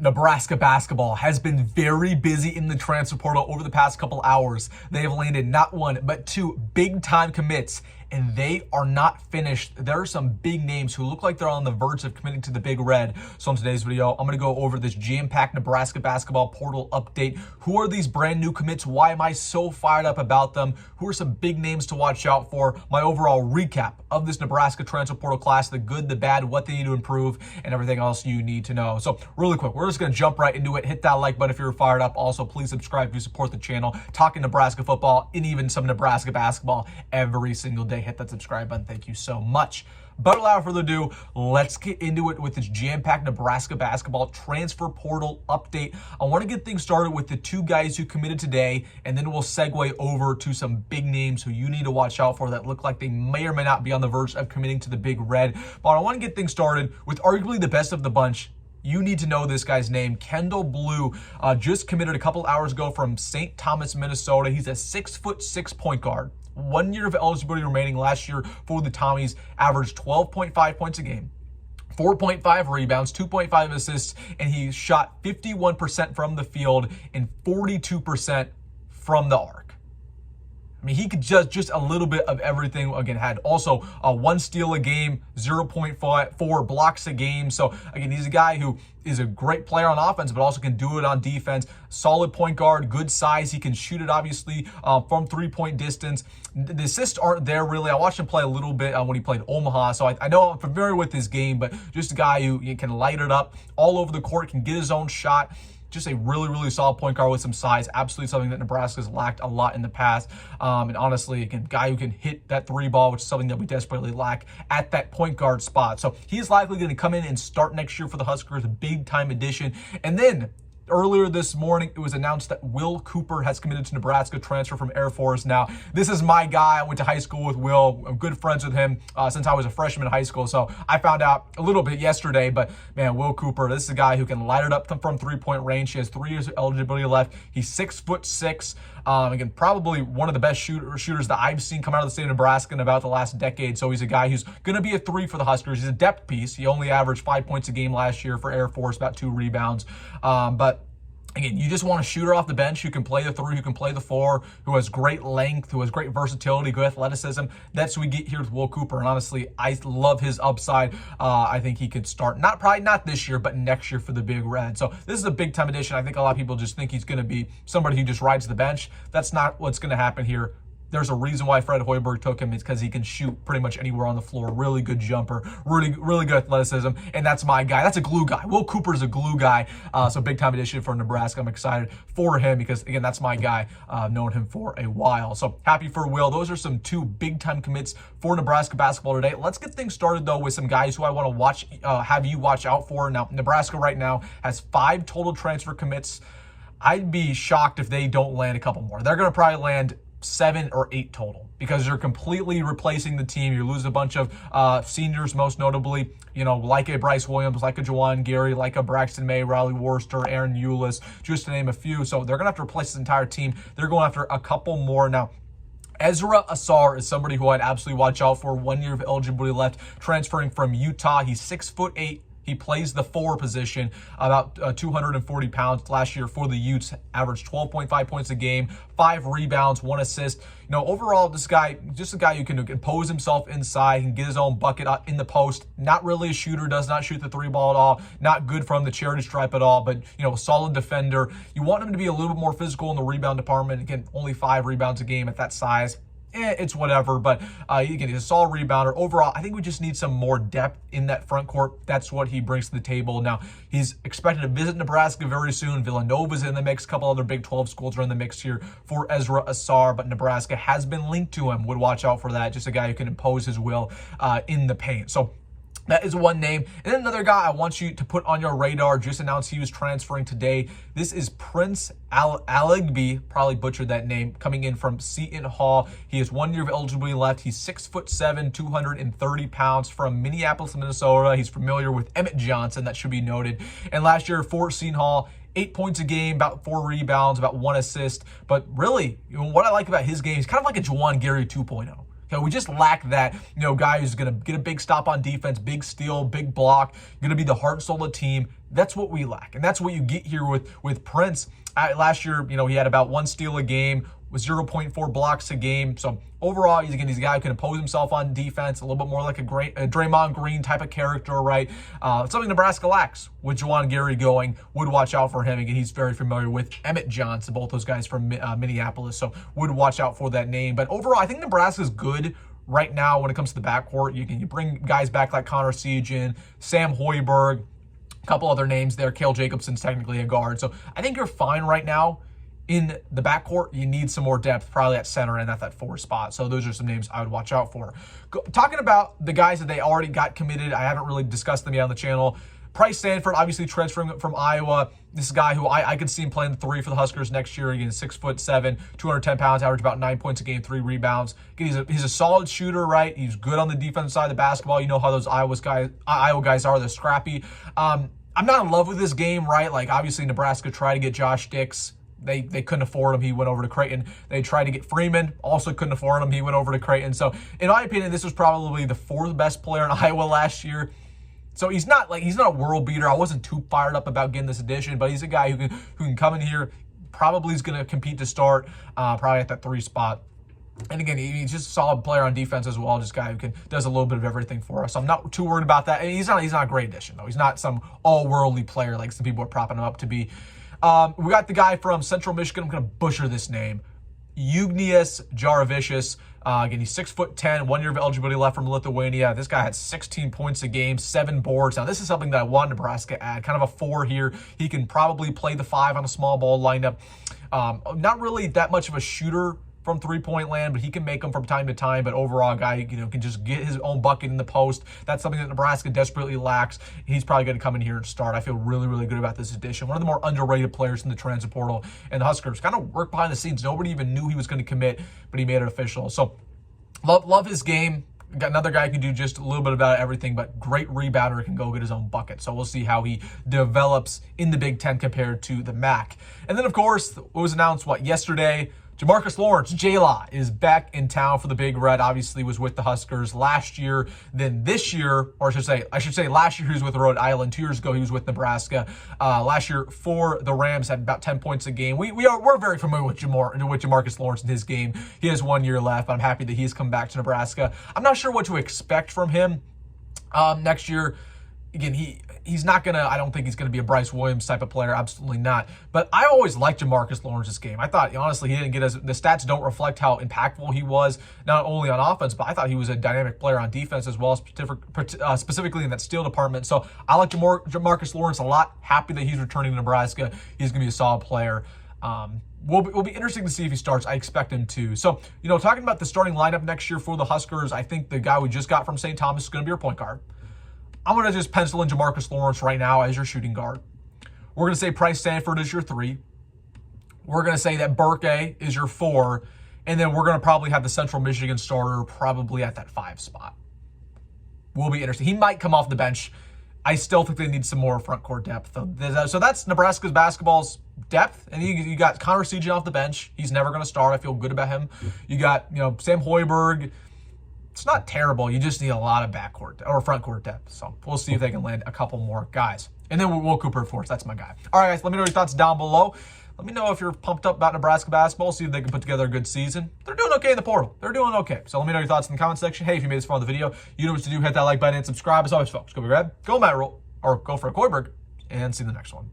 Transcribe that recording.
Nebraska basketball has been very busy in the transfer portal over the past couple hours. They have landed not one, but two big-time commits, and they are not finished. There are some big names who look like they're on the verge of committing to the Big Red. So in today's video, I'm going to go over this jam-packed Nebraska basketball portal update. Who are these brand new commits? Why am I so fired up about them? Who are some big names to watch out for? My overall recap of this Nebraska transfer portal class, the good, the bad, what they need to improve, and everything else you need to know. So really quick, we're just going to jump right into it. Hit that like button if you're fired up. Also, please subscribe if you support the channel. Talking Nebraska football and even some Nebraska basketball every single day. Hit that subscribe button. Thank you so much. But without further ado, let's get into it with this jam-packed Nebraska basketball transfer portal update. I want to get things started with the two guys who committed today, and then we'll segue over to some big names who you need to watch out for that look like they may or may not be on the verge of committing to the Big Red. But I want to get things started with arguably the best of the bunch. You need to know this guy's name. Kendall Blue just committed a couple hours ago from St. Thomas, Minnesota. He's a 6'6" point guard. 1 year of eligibility remaining. Last year for the Tommies, averaged 12.5 points a game, 4.5 rebounds, 2.5 assists, and he shot 51% from the field and 42% from the arc. I mean, he could just a little bit of everything. Again, had also one steal a game, 0.4 blocks a game. So again, he's a guy who is a great player on offense, but also can do it on defense. Solid point guard, good size. He can shoot it, obviously, from three-point distance. The assists aren't there, really. I watched him play a little bit when he played Omaha, so I know I'm familiar with his game, but just a guy who can light it up all over the court, can get his own shot. Just a really, really solid point guard with some size. Absolutely something that Nebraska's lacked a lot in the past. And honestly, again, guy who can hit that three ball, which is something that we desperately lack at that point guard spot. So he's likely going to come in and start next year for the Huskers, a big-time addition. And then earlier this morning, it was announced that Will Cooper has committed to Nebraska, transfer from Air Force. Now, this is my guy. I went to high school with Will. I'm good friends with him since I was a freshman in high school. So I found out a little bit yesterday, but man, Will Cooper, this is a guy who can light it up from three-point range. He has 3 years of eligibility left. He's 6'6". Again, probably one of the best shooters that I've seen come out of the state of Nebraska in about the last decade. So he's a guy who's going to be a 3 for the Huskers. He's a depth piece. He only averaged 5 points a game last year for Air Force, about 2 rebounds. But again, you just want a shooter off the bench who can play the 3, who can play the 4, who has great length, who has great versatility, good athleticism. That's what we get here with Will Cooper. And honestly, I love his upside. I think he could start, probably not this year, but next year for the Big Red. So this is a big-time addition. I think a lot of people just think he's going to be somebody who just rides the bench. That's not what's going to happen here. There's a reason why Fred Hoiberg took him. It's because he can shoot pretty much anywhere on the floor. Really good jumper, really good athleticism, and that's my guy. That's a glue guy. Will Cooper's a glue guy, so big-time addition for Nebraska. I'm excited for him because, again, that's my guy. I've known him for a while, so happy for Will. Those are some 2 big-time commits for Nebraska basketball today. Let's get things started, though, with some guys who I want to watch, have you watch out for. Now, Nebraska right now has 5 total transfer commits. I'd be shocked if they don't land a couple more. They're going to probably land 7 or 8 total because you're completely replacing the team. You lose a bunch of seniors, most notably, like a Bryce Williams, like a Juwan Gary, like a Braxton May, Riley Worcester, Aaron Eulis, just to name a few. So they're going to have to replace this entire team. They're going after a couple more. Now, Ezra Asar is somebody who I'd absolutely watch out for. 1 year of eligibility left, transferring from Utah. He's 6'8". He plays the 4 position, about 240 pounds. Last year for the Utes, averaged 12.5 points a game, 5 rebounds, 1 assist. Overall, this guy, just a guy who can impose himself inside, can get his own bucket in the post. Not really a shooter, does not shoot the 3 ball at all. Not good from the charity stripe at all, but, a solid defender. You want him to be a little bit more physical in the rebound department. Again, only 5 rebounds a game at that size. It's whatever, but again, he's a solid rebounder. Overall, I think we just need some more depth in that front court. That's what he brings to the table. Now, he's expected to visit Nebraska very soon. Villanova's in the mix. A couple other Big 12 schools are in the mix here for Ezra Asar, but Nebraska has been linked to him. Would watch out for that. Just a guy who can impose his will in the paint. So that is one name. And then another guy I want you to put on your radar, just announced he was transferring today. This is Prince Aligby, probably butchered that name, coming in from Seton Hall. He has 1 year of eligibility left. He's 6'7", 230 pounds, from Minneapolis, Minnesota. He's familiar with Emmett Johnson, that should be noted. And last year for Seton Hall, 8 points a game, about 4 rebounds, about 1 assist. But really, what I like about his game, he's kind of like a Juwan Gary 2.0. Okay, we just lack that, guy who's going to get a big stop on defense, big steal, big block, going to be the heart and soul of the team. That's what we lack, and that's what you get here with Prince. Last year, he had about 1 steal a game, with 0.4 blocks a game. So overall, he's a guy who can impose himself on defense, a little bit more like a Draymond Green type of character, right? Something Nebraska lacks. With Juwan Gary going, would watch out for him. Again, he's very familiar with Emmett Johnson, both those guys from Minneapolis, so would watch out for that name. But overall, I think Nebraska's good right now when it comes to the backcourt. You bring guys back like Connor Segan, Sam Hoiberg, a couple other names there. Cale Jacobson's technically a guard. So I think you're fine right now. In the backcourt, you need some more depth, probably at center and at that 4 spot. So those are some names I would watch out for. Talking about the guys that they already got committed, I haven't really discussed them yet on the channel. Price Sandfort, obviously transferring from Iowa. This is a guy who I could see him playing the 3 for the Huskers next year. Again, 6'7", 210 pounds, average about 9 points a game, 3 rebounds. Again, he's a solid shooter, right? He's good on the defensive side of the basketball. You know how those Iowa guys are. They're scrappy. I'm not in love with this game, right? Like, obviously, Nebraska tried to get Josh Dix. They couldn't afford him. He went over to Creighton. They tried to get Freeman. Also couldn't afford him. He went over to Creighton. So, in my opinion, this was probably the 4th best player in Iowa last year. So he's not a world beater. I wasn't too fired up about getting this addition, but he's a guy who can come in here. Probably is going to compete to start, probably at that 3 spot. And again, he's just a solid player on defense as well. Just a guy who does a little bit of everything for us. So I'm not too worried about that. And he's not a great addition though. He's not some all-worldly player like some people are propping him up to be. We got the guy from Central Michigan. I'm going to butcher this name. Ugnius Jaravicius. Again, he's 6'10", 1 year of eligibility left from Lithuania. This guy had 16 points a game, 7 boards. Now, this is something that I want Nebraska to add. Kind of a 4 here. He can probably play the 5 on a small ball lineup. Not really that much of a shooter from 3-point land, but he can make them from time to time. But overall, a guy can just get his own bucket in the post. That's something that Nebraska desperately lacks. He's probably going to come in here and start. I feel really, really good about this addition. One of the more underrated players in the transfer portal, and the Huskers kind of work behind the scenes. Nobody even knew he was going to commit, but he made it official. So love his game. Got another guy who can do just a little bit about everything, but great rebounder, can go get his own bucket. So we'll see how he develops in the Big Ten compared to the MAC. And then, of course, it was announced, yesterday? Jamarcus Lawrence, JLAW, is back in town for the Big Red. Obviously was with the Huskers last year. Then this year, or I should say last year he was with Rhode Island. 2 years ago he was with Nebraska. Last year for the Rams had about 10 points a game. We're very familiar with Jamarcus Lawrence in his game. He has 1 year left. I'm happy that he's come back to Nebraska. I'm not sure what to expect from him next year. Again, he's not going to, I don't think he's going to be a Bryce Williams type of player. Absolutely not. But I always liked Jamarcus Lawrence's game. I thought, honestly, he didn't get the stats don't reflect how impactful he was, not only on offense, but I thought he was a dynamic player on defense as well, specifically in that steal department. So I like Jamarcus Lawrence a lot. Happy that he's returning to Nebraska. He's going to be a solid player. Will be interesting to see if he starts. I expect him to. So, talking about the starting lineup next year for the Huskers, I think the guy we just got from St. Thomas is going to be your point guard. I'm going to just pencil in Jamarcus Lawrence right now as your shooting guard. We're going to say Price Sandfort is your 3. We're going to say that Burke is your 4. And then we're going to probably have the Central Michigan starter probably at that 5 spot. Will be interesting. He might come off the bench. I still think they need some more front court depth. So that's Nebraska's basketball's depth. And you got Connor Segan off the bench. He's never going to start. I feel good about him. You got, Sam Hoiberg. It's not terrible. You just need a lot of backcourt or front court depth. So we'll see if they can land a couple more guys. And then Will Cooper, of course. That's my guy. All right, guys, let me know your thoughts down below. Let me know if you're pumped up about Nebraska basketball. See if they can put together a good season. They're doing okay in the portal. They're doing okay. So let me know your thoughts in the comment section. Hey, if you made this far in the video, you know what to do. Hit that like button and subscribe. As always, folks, go be red, go Matt Rhule, or go for a Hoiberg, and see you in the next one.